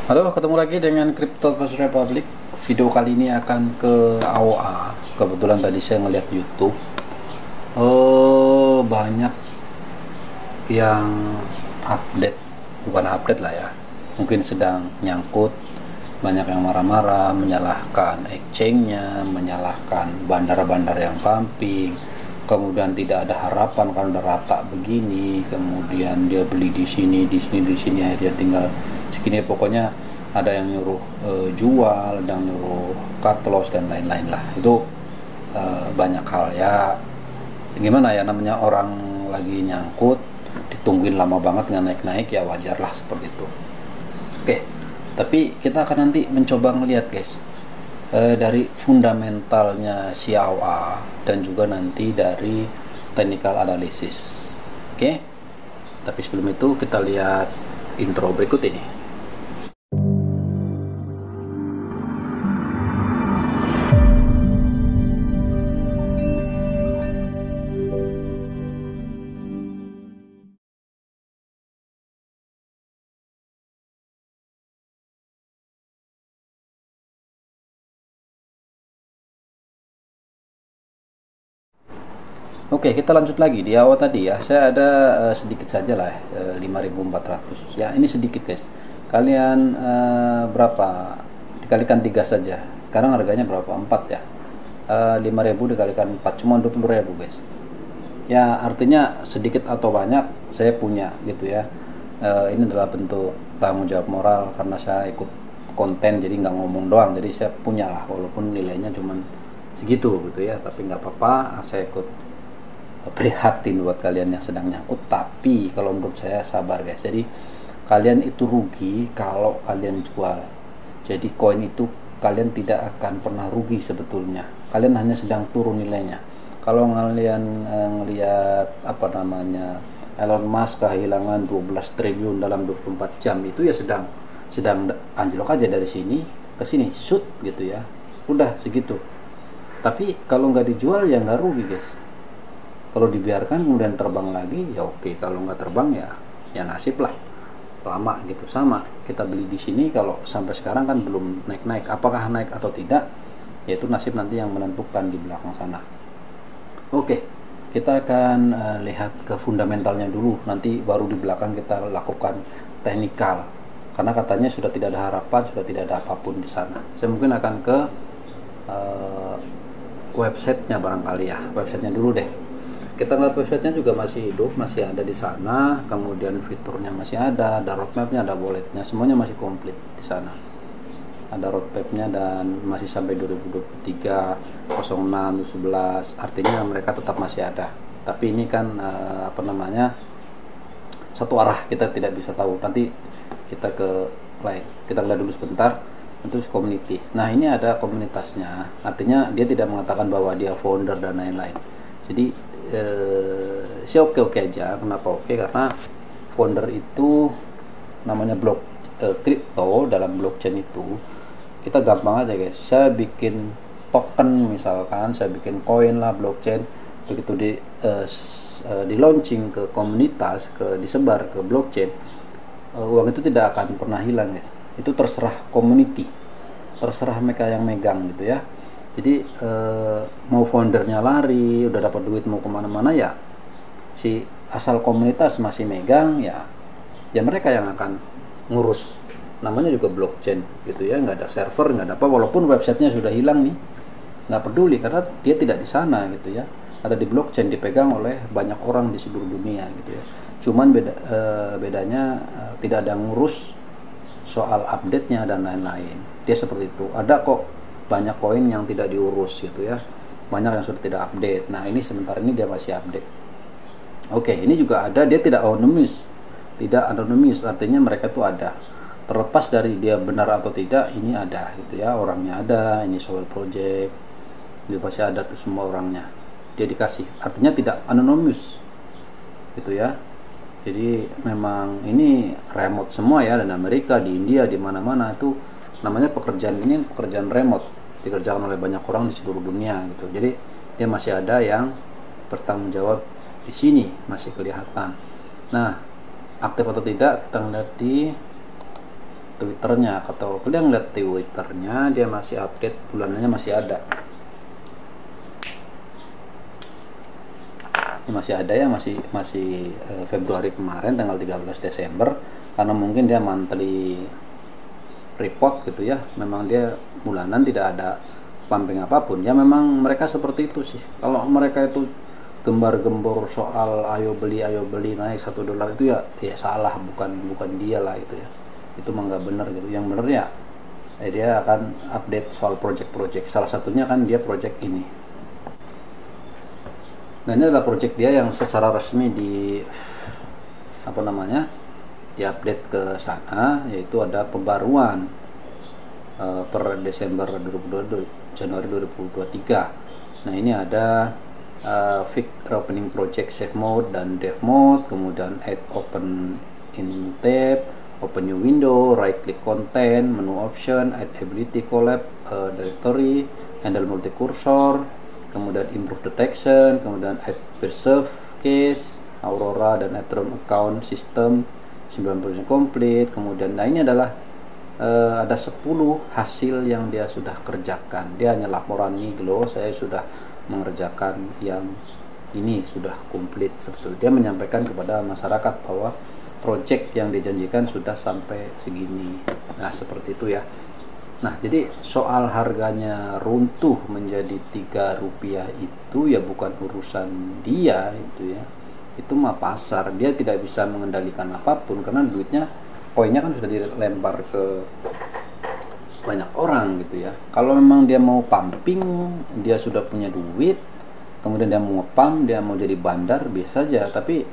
Halo, ketemu lagi dengan Crypto First Republic. Video kali ini akan ke AOA. Kebetulan tadi saya ngeliat YouTube. Banyak yang update, bukan update lah ya. Mungkin sedang nyangkut. Banyak yang marah-marah, menyalahkan exchange-nya, menyalahkan bandar-bandar yang pumping. Kemudian tidak ada harapan kalau udah rata begini, kemudian dia beli di sini akhirnya tinggal segini. Pokoknya ada yang nyuruh jual, ada yang nyuruh cut loss dan lain-lain lah. Itu banyak hal ya, gimana ya, namanya orang lagi nyangkut ditungguin lama banget nggak naik-naik, ya wajar lah seperti itu. Oke, tapi kita akan nanti mencoba ngelihat guys, dari fundamentalnya si AOA dan juga nanti dari technical analysis. Oke, tapi sebelum itu kita lihat intro berikut ini. Oke, kita lanjut lagi. Di awal tadi ya, saya ada sedikit saja lah, 5.400. Ya, ini sedikit guys. Kalian berapa? Dikalikan 3 saja. Sekarang harganya berapa? 4 ya. 5.000 dikalikan 4 cuma 20.000 guys. Ya, artinya sedikit atau banyak saya punya gitu ya. Ini adalah bentuk tanggung jawab moral karena saya ikut konten, jadi nggak ngomong doang. Jadi saya punya lah, walaupun nilainya cuma segitu gitu ya. Tapi nggak apa-apa, saya ikut prihatin buat kalian yang sedang nyangkut. Tapi kalau menurut saya sabar guys. Jadi kalian itu rugi kalau kalian jual. Jadi koin itu kalian tidak akan pernah rugi sebetulnya. Kalian hanya sedang turun nilainya. Kalau kalian ngelihat apa namanya, Elon Musk kehilangan 12 triliun dalam 24 jam, itu ya sedang anjlok aja dari sini ke sini, shoot gitu ya. Udah segitu. Tapi kalau nggak dijual ya nggak rugi guys. Kalau dibiarkan kemudian terbang lagi ya oke, kalau nggak terbang ya nasib lah, lama gitu. Sama kita beli di sini, kalau sampai sekarang kan belum naik-naik. Apakah naik atau tidak, yaitu nasib nanti yang menentukan di belakang sana. Oke, kita akan lihat ke fundamentalnya dulu, nanti baru di belakang kita lakukan teknikal, karena katanya sudah tidak ada harapan, sudah tidak ada apapun di sana. Saya mungkin akan ke websitenya barangkali ya. Websitenya dulu deh. Kita lihat websitenya juga masih hidup, masih ada di sana. Kemudian fiturnya masih ada roadmapnya, ada walletnya, semuanya masih komplit di sana. Ada roadmapnya dan masih sampai 2023, 06, 11. Artinya mereka tetap masih ada. Tapi ini kan apa namanya, satu arah, kita tidak bisa tahu. Nanti kita ke lain. Kita lihat dulu sebentar. Itu community. Nah ini ada komunitasnya. Artinya dia tidak mengatakan bahwa dia founder dan lain-lain. Jadi saya oke aja. Kenapa oke? Karena founder itu namanya blok crypto. Dalam blockchain itu kita gampang aja guys. Saya bikin token, misalkan saya bikin koin lah, blockchain, begitu di launching ke komunitas, disebar ke blockchain, uang itu tidak akan pernah hilang guys. Itu terserah community, terserah mereka yang megang gitu ya. Jadi mau foundernya lari, udah dapat duit mau kemana-mana, ya si asal komunitas masih megang, ya mereka yang akan ngurus. Namanya juga blockchain gitu ya, nggak ada server, nggak ada apa. Walaupun websitenya sudah hilang nih, nggak peduli karena dia tidak di sana gitu ya. Ada di blockchain, dipegang oleh banyak orang di seluruh dunia gitu ya. Cuman bedanya tidak ada ngurus soal update-nya dan lain-lain. Dia seperti itu. Ada kok banyak koin yang tidak diurus gitu ya, banyak yang sudah tidak update. Nah ini sebentar ini dia masih update. Oke, ini juga ada, dia tidak anonimus, artinya mereka tuh ada, terlepas dari dia benar atau tidak, ini ada gitu ya, orangnya ada. Ini soal project, dia pasti ada tuh semua orangnya, dia dikasih, artinya tidak anonimus gitu ya. Jadi memang ini remote semua ya, dan Amerika, di India, di mana-mana itu namanya pekerjaan ini, pekerjaan remote, dikerjakan oleh banyak orang di seluruh dunia gitu. Jadi dia masih ada yang bertanggung jawab di sini, masih kelihatan. Nah, aktif atau tidak kita lihat di Twitternya. Atau kalian lihat Twitternya, dia masih update bulanannya, masih ada. Ini masih ada ya, masih Februari kemarin tanggal 13 Desember, karena mungkin dia monthly report gitu ya. Memang dia bulanan tidak ada pumping apapun. Ya memang mereka seperti itu sih. Kalau mereka itu gembar-gembor soal ayo beli naik $1 itu ya salah, bukan dia lah itu ya. Itu mah nggak benar gitu. Yang benar ya dia akan update soal project-project. Salah satunya kan dia project ini. Nah, ini adalah project dia yang secara resmi di diupdate ke sana, yaitu ada pembaruan per Desember 2022, Januari 2023. Nah, ini ada fix opening project safe mode dan dev mode, kemudian add open in tab, open new window, right click content, menu option, add ability collab directory, handle multi cursor, kemudian improve detection, kemudian add preserve case, Aurora dan Ethereum account system 90% complete. Kemudian nah ini adalah ada 10 hasil yang dia sudah kerjakan. Dia hanya laporan nih loh, saya sudah mengerjakan yang ini sudah komplit seperti itu. Dia menyampaikan kepada masyarakat bahwa project yang dijanjikan sudah sampai segini. Nah, seperti itu ya. Nah, jadi soal harganya runtuh menjadi Rp3 itu ya bukan urusan dia itu ya. Itu mah pasar. Dia tidak bisa mengendalikan apapun karena duitnya, koinnya kan sudah dilempar ke banyak orang gitu ya. Kalau memang dia mau pumping, dia sudah punya duit, kemudian dia mau ngepump, dia mau jadi bandar, biasa saja. Tapi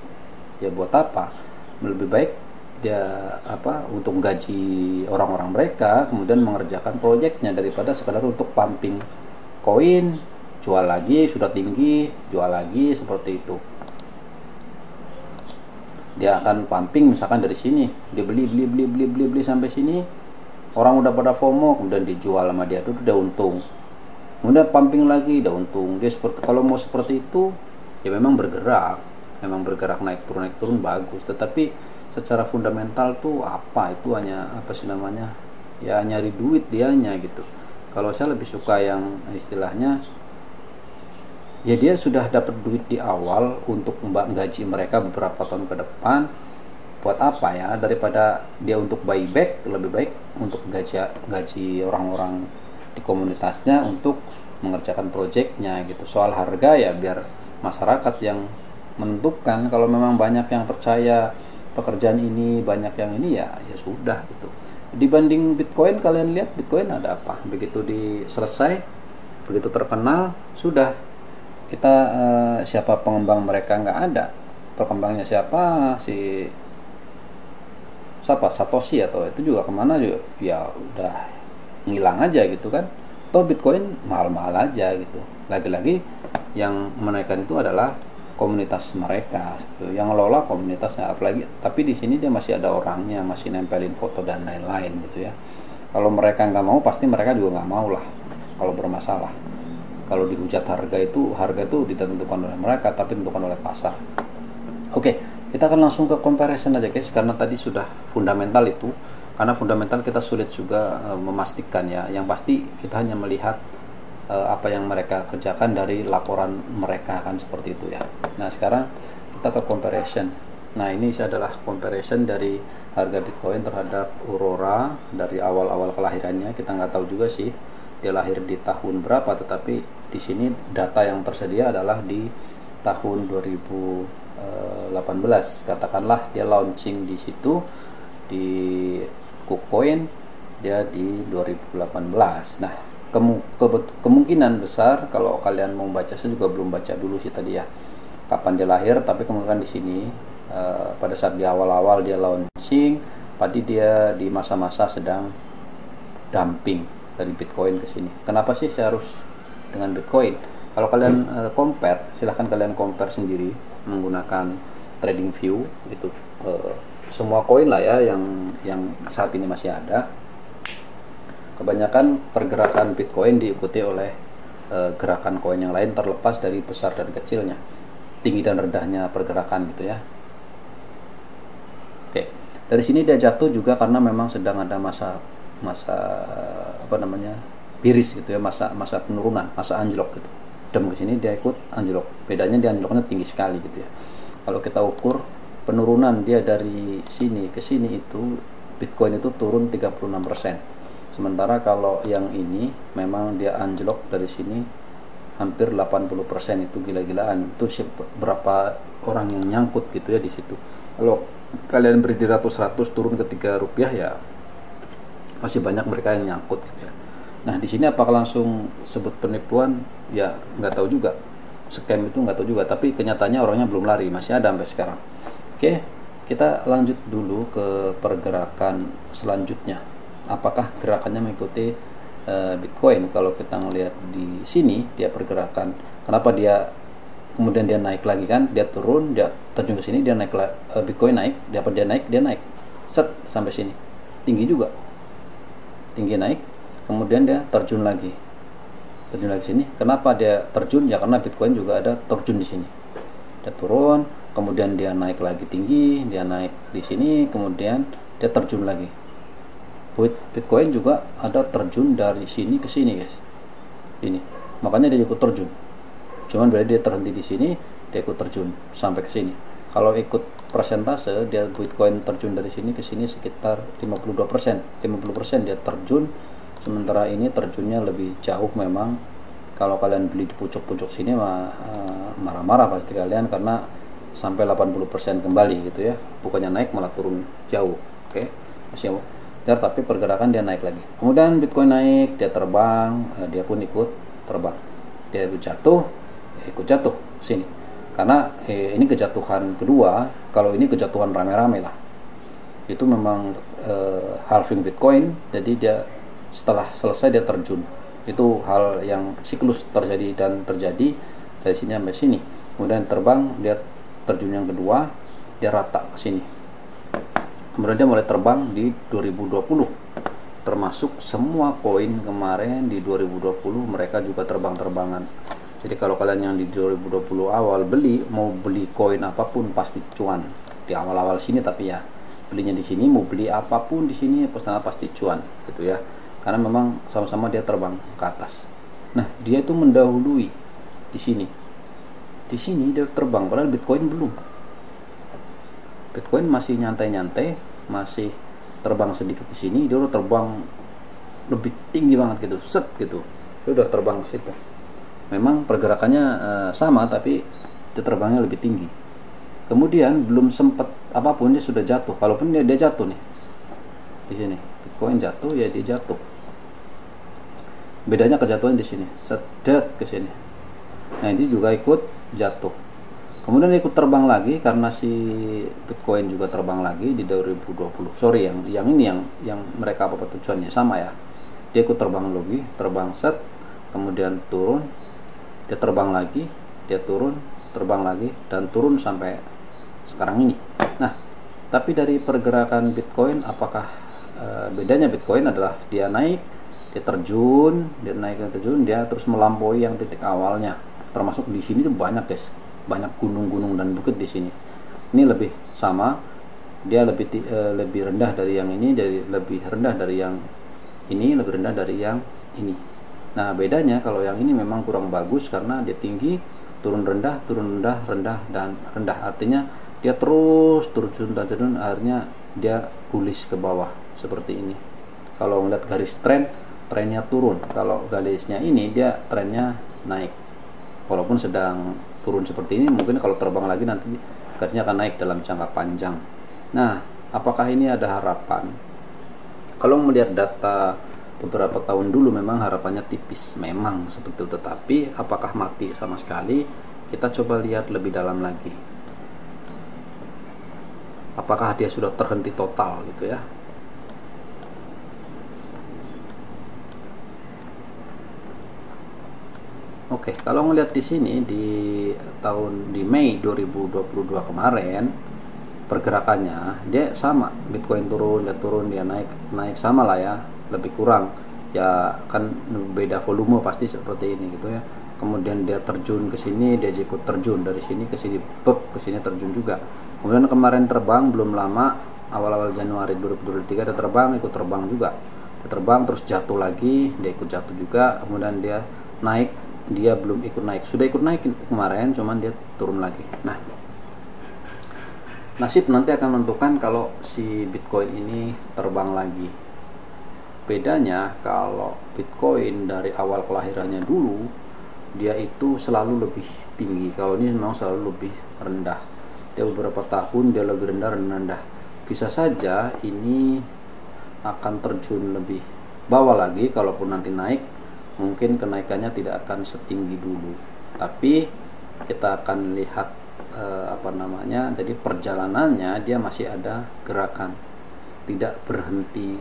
ya buat apa? Lebih baik dia untuk gaji orang-orang mereka, kemudian mengerjakan proyeknya daripada sekadar untuk pumping koin, jual lagi sudah tinggi, jual lagi seperti itu. Dia akan pumping misalkan dari sini, dia beli sampai sini, orang udah pada FOMO, kemudian dijual sama dia, itu udah untung. Kemudian pumping lagi, udah untung. Dia kalau mau seperti itu ya memang bergerak naik turun bagus, tetapi secara fundamental tuh itu hanya ya nyari duit dianya gitu. Kalau saya lebih suka yang istilahnya ya dia sudah dapat duit di awal untuk gaji mereka beberapa tahun ke depan. Buat apa ya, daripada dia untuk buyback, lebih baik untuk gaji orang-orang di komunitasnya untuk mengerjakan proyeknya gitu. Soal harga ya biar masyarakat yang menentukan. Kalau memang banyak yang percaya pekerjaan ini, banyak yang ini ya sudah gitu. Dibanding Bitcoin, kalian lihat Bitcoin ada apa? Begitu selesai, begitu terkenal, sudah kita siapa pengembang mereka nggak ada. Pengembangnya siapa? Satoshi atau itu juga kemana juga ya udah ngilang aja gitu kan. Toh Bitcoin mahal-mahal aja gitu. Lagi-lagi yang menaikkan itu adalah komunitas mereka gitu, yang ngelola komunitasnya. Apalagi tapi di sini dia masih ada orangnya, masih nempelin foto dan lain-lain gitu ya. Kalau mereka nggak mau, pasti mereka juga nggak mau lah kalau bermasalah. Kalau dihujat harga itu tidak ditentukan oleh mereka, tapi ditentukan oleh pasar. Oke, kita akan langsung ke comparison aja guys, karena tadi sudah fundamental itu. Karena fundamental kita sulit juga memastikan ya. Yang pasti kita hanya melihat apa yang mereka kerjakan dari laporan mereka, kan seperti itu ya. Nah, sekarang kita ke comparison. Nah, ini adalah comparison dari harga Bitcoin terhadap Aurora dari awal-awal kelahirannya. Kita nggak tahu juga sih dia lahir di tahun berapa, tetapi di sini data yang tersedia adalah di tahun 2018. Katakanlah dia launching di situ di KuCoin dia di 2018. Nah, kemungkinan besar kalau kalian mau baca, saya juga belum baca dulu sih tadi ya kapan dia lahir, tapi kemudian di sini pada saat di awal-awal dia launching, tadi dia di masa-masa sedang dumping dari Bitcoin ke sini. Kenapa sih saya harus dengan Bitcoin? Kalau kalian compare, silahkan kalian compare sendiri menggunakan TradingView itu semua koin lah ya yang saat ini masih ada. Kebanyakan pergerakan Bitcoin diikuti oleh gerakan koin yang lain, terlepas dari besar dan kecilnya, tinggi dan rendahnya pergerakan gitu ya. Oke, Dari sini dia jatuh juga karena memang sedang ada masa apa namanya, biris gitu ya, masa penurunan, masa anjlok gitu. Dem ke sini dia ikut anjlok. Bedanya dia anjloknya tinggi sekali gitu ya. Kalau kita ukur penurunan dia dari sini ke sini itu, Bitcoin itu turun 36%. Sementara kalau yang ini memang dia anjlok dari sini hampir 80%, itu gila-gilaan. Itu berapa orang yang nyangkut gitu ya di situ. Kalau kalian beri di ratus turun ke 3 rupiah ya masih banyak mereka yang nyangkut gitu ya. Nah, di sini apakah langsung sebut penipuan? Ya nggak tahu juga. Scam itu nggak tahu juga, tapi kenyataannya orangnya belum lari, masih ada sampai sekarang. Oke, kita lanjut dulu ke pergerakan selanjutnya. Apakah gerakannya mengikuti Bitcoin? Kalau kita ngelihat di sini dia pergerakan, kenapa dia kemudian dia naik lagi kan? Dia turun, dia terjun ke sini, dia naik, Bitcoin naik, dia naik, set sampai sini, tinggi juga, tinggi naik, kemudian dia terjun lagi sini. Kenapa dia terjun? Ya karena Bitcoin juga ada terjun di sini. Dia turun, kemudian dia naik lagi tinggi, dia naik di sini, kemudian dia terjun lagi. Bitcoin juga ada terjun dari sini ke sini, guys. Ini, makanya dia ikut terjun. Cuman berarti dia terhenti di sini, dia ikut terjun sampai ke sini. Kalau ikut persentase, dia Bitcoin terjun dari sini ke sini sekitar 52%. 50% dia terjun, sementara ini terjunnya lebih jauh memang. Kalau kalian beli di pucuk-pucuk sini marah-marah pasti kalian, karena sampai 80% kembali gitu ya. Bukannya naik malah turun jauh. Oke. Masih tapi pergerakan dia naik lagi. Kemudian Bitcoin naik, dia terbang, dia pun ikut terbang. Dia ikut jatuh sini. Karena ini kejatuhan kedua, kalau ini kejatuhan rame-rame lah. Itu memang halving Bitcoin, jadi dia setelah selesai dia terjun. Itu hal yang siklus terjadi dari sini sampai sini. Kemudian terbang, dia terjun yang kedua, dia rata ke sini. Kemudian dia mulai terbang di 2020, termasuk semua koin kemarin di 2020 mereka juga terbang-terbangan. Jadi kalau kalian yang di 2020 awal mau beli koin apapun pasti cuan di awal-awal sini, tapi ya belinya di sini, mau beli apapun di sini pasti cuan gitu ya, karena memang sama-sama dia terbang ke atas. Nah, dia itu mendahului di sini dia terbang, padahal Bitcoin belum. Bitcoin masih nyantai-nyantai, masih terbang sedikit ke sini, dia udah terbang lebih tinggi banget gitu, set gitu, dia udah terbang ke situ. Memang pergerakannya sama, tapi dia terbangnya lebih tinggi. Kemudian belum sempat apapun dia sudah jatuh. Kalaupun dia jatuh nih di sini, Bitcoin jatuh ya dia jatuh. Bedanya kejatuhan di sini, sedet ke sini. Nah, ini juga ikut jatuh. Kemudian dia ikut terbang lagi karena si Bitcoin juga terbang lagi di 2020. Sorry, yang ini yang mereka apa tujuannya sama ya. Dia ikut terbang lagi, terbang set, kemudian turun, dia terbang lagi, dia turun, terbang lagi, dan turun sampai sekarang ini. Nah, tapi dari pergerakan Bitcoin, apakah bedanya Bitcoin adalah dia naik, dia terjun, dia terus melampaui yang titik awalnya. Termasuk di sini tuh banyak, guys. Banyak gunung-gunung dan bukit di sini. Ini lebih sama, dia lebih rendah dari yang ini, lebih rendah dari yang ini, lebih rendah dari yang ini. Nah, bedanya kalau yang ini memang kurang bagus karena dia tinggi, turun rendah, rendah, dan rendah. Artinya dia terus turun, akhirnya dia bullish ke bawah seperti ini. Kalau melihat garis trennya turun. Kalau garisnya ini dia trennya naik. Walaupun sedang turun seperti ini, mungkin kalau terbang lagi nanti garisnya akan naik dalam jangka panjang. Nah, apakah ini ada harapan? Kalau melihat data beberapa tahun dulu memang harapannya tipis, memang seperti itu. Tetapi apakah mati sama sekali? Kita coba lihat lebih dalam lagi. Apakah dia sudah terhenti total gitu ya? Oke, kalau ngelihat di sini di Mei 2022 kemarin pergerakannya dia sama, Bitcoin turun, dia naik sama lah ya, lebih kurang ya kan, beda volume pasti seperti ini gitu ya. Kemudian dia terjun ke sini, dia ikut terjun dari sini ke sini, ke sini terjun juga. Kemudian kemarin terbang belum lama awal-awal Januari 2023 dia terbang, ikut terbang juga, dia terbang terus jatuh lagi, dia ikut jatuh juga, kemudian dia naik, dia belum ikut naik, sudah ikut naik kemarin, cuman dia turun lagi. Nah, nasib nanti akan menentukan kalau si Bitcoin ini terbang lagi. Bedanya kalau Bitcoin dari awal kelahirannya dulu, dia itu selalu lebih tinggi, kalau ini memang selalu lebih rendah. Dia beberapa tahun dia lebih rendah. Bisa saja ini akan terjun lebih bawah lagi, kalaupun nanti naik mungkin kenaikannya tidak akan setinggi dulu, tapi kita akan lihat jadi perjalanannya dia masih ada gerakan, tidak berhenti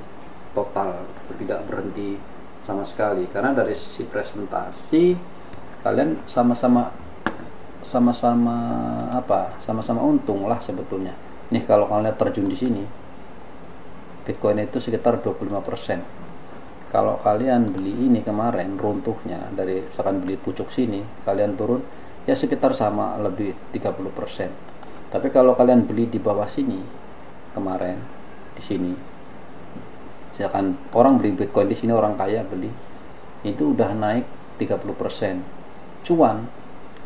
total, tidak berhenti sama sekali. Karena dari sisi presentasi kalian sama-sama untung lah sebetulnya. Nih kalau kalian lihat terjun di sini, Bitcoin itu sekitar 25%. Kalau kalian beli ini kemarin runtuhnya dari misalkan beli pucuk sini, kalian turun ya sekitar sama, lebih 30%. Tapi kalau kalian beli di bawah sini kemarin di sini, misalkan orang beli Bitcoin di sini, orang kaya beli, itu udah naik 30%. Cuan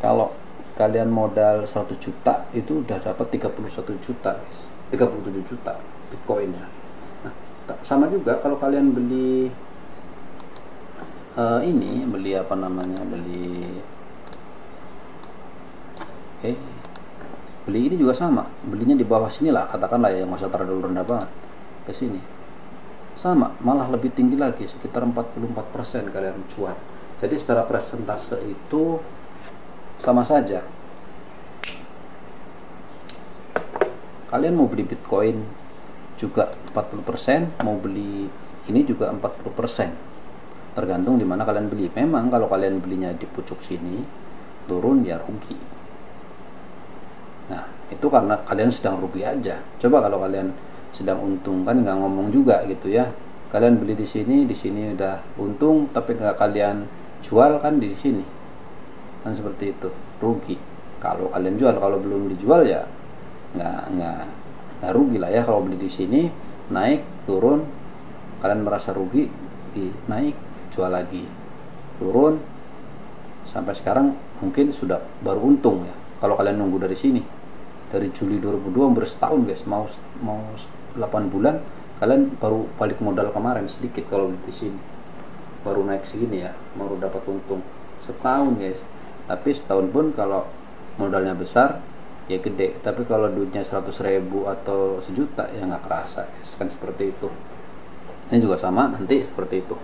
kalau kalian modal 100 juta itu udah dapat 31 juta guys, 37 juta Bitcoinnya. Nah, sama juga kalau kalian beli beli ini juga sama, belinya di bawah sini lah katakanlah ya, nggak usah terlalu rendah banget ke sini, sama malah lebih tinggi lagi, sekitar 44% kalian cuan. Jadi secara persentase itu sama saja. Kalian mau beli Bitcoin juga 40%, mau beli ini juga 40%. Tergantung di mana kalian beli. Memang kalau kalian belinya di pucuk sini, turun ya rugi. Nah, itu karena kalian sedang rugi aja. Coba kalau kalian sedang untung, kan nggak ngomong juga gitu ya. Kalian beli di sini udah untung, tapi nggak kalian jual kan di sini. Kan seperti itu, rugi. Kalau kalian jual, kalau belum dijual ya nggak rugi lah ya. Kalau beli di sini naik turun, kalian merasa rugi, naik jual lagi, turun, sampai sekarang mungkin sudah baru untung ya. Kalau kalian nunggu dari sini, dari Juli 2002 bersetahun guys, mau 8 bulan, kalian baru balik modal kemarin sedikit. Kalau di sini baru naik segini ya, baru dapat untung setahun guys. Tapi setahun pun kalau modalnya besar ya gede, tapi kalau duitnya 100.000 atau sejuta ya nggak kerasa guys. Kan seperti itu. Ini juga sama nanti seperti itu.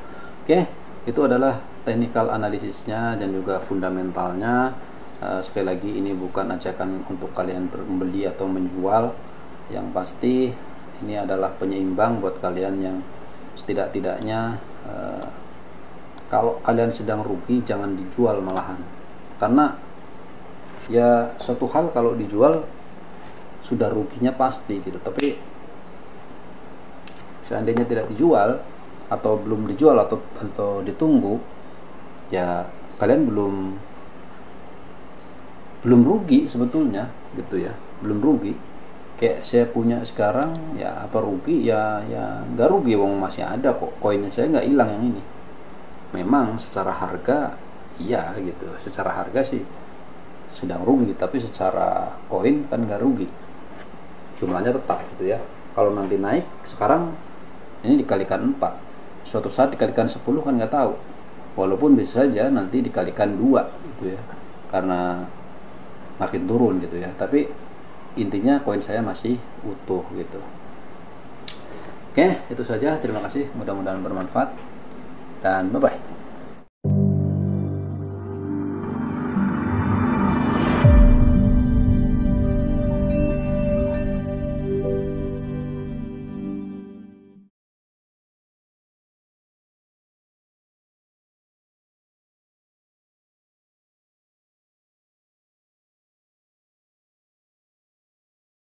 Oke, itu adalah technical analisisnya dan juga fundamentalnya. Sekali lagi ini bukan ajakan untuk kalian membeli atau menjual. Yang pasti ini adalah penyeimbang buat kalian yang setidak-tidaknya kalau kalian sedang rugi jangan dijual malahan. Karena ya suatu hal kalau dijual sudah ruginya pasti gitu. Tapi seandainya tidak dijual atau belum dijual atau ditunggu, ya kalian belum rugi sebetulnya gitu ya, belum rugi. Kayak saya punya sekarang ya apa rugi ya nggak rugi, wong masih ada kok koinnya, saya nggak hilang yang ini. Memang secara harga iya gitu, secara harga sih sedang rugi, tapi secara koin kan nggak rugi, jumlahnya tetap gitu ya. Kalau nanti naik sekarang ini dikalikan 4, suatu saat dikalikan 10 kan nggak tahu, walaupun bisa saja nanti dikalikan 2 gitu ya, karena makin turun gitu ya. Tapi intinya koin saya masih utuh gitu. Oke, itu saja, terima kasih, mudah-mudahan bermanfaat dan bye bye.